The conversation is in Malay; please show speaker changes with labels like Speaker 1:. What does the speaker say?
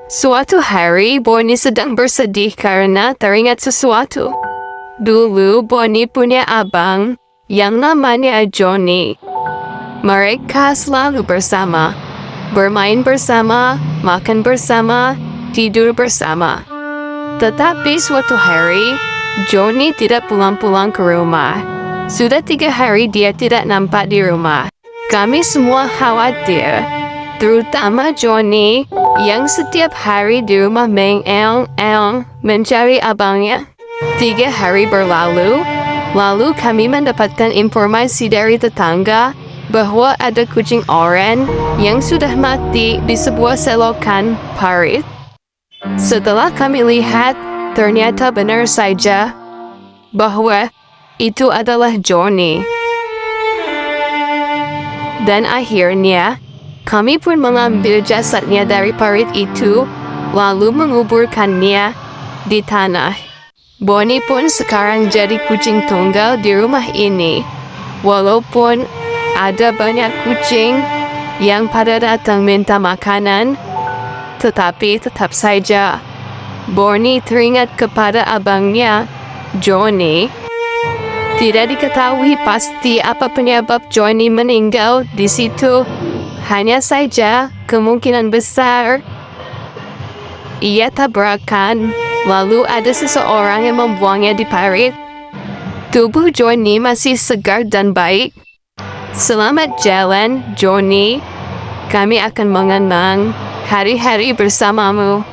Speaker 1: Suatu hari, Bonnie sedang bersedih karena teringat sesuatu. Dulu, Bonnie punya abang yang namanya Johnny. Mereka selalu bersama, bermain bersama, makan bersama, tidur bersama. Tetapi suatu hari, Johnny tidak pulang-pulang ke rumah. Sudah 3 hari dia tidak nampak di rumah. Kami semua khawatir, terutama Johnny yang setiap hari di rumah mengeong-eong mencari abangnya. 3 hari berlalu, lalu kami mendapatkan informasi dari tetangga bahwa ada kucing oranye yang sudah mati di sebuah selokan parit. Setelah kami lihat, ternyata benar saja bahwa itu adalah Johnny. Dan akhirnya, kami pun mengambil jasadnya dari parit itu, lalu menguburkannya di tanah. Bonnie pun sekarang jadi kucing tunggal di rumah ini. Walaupun ada banyak kucing yang pada datang minta makanan, tetapi tetap saja Bonnie teringat kepada abangnya, Johnny. Tidak diketahui pasti apa penyebab Johnny meninggal di situ. Hanya saja kemungkinan besar ia tabrakan, lalu ada seseorang yang membuangnya di parit. Tubuh Johnny masih segar dan baik. Selamat jalan, Johnny. Kami akan mengenang hari-hari bersamamu.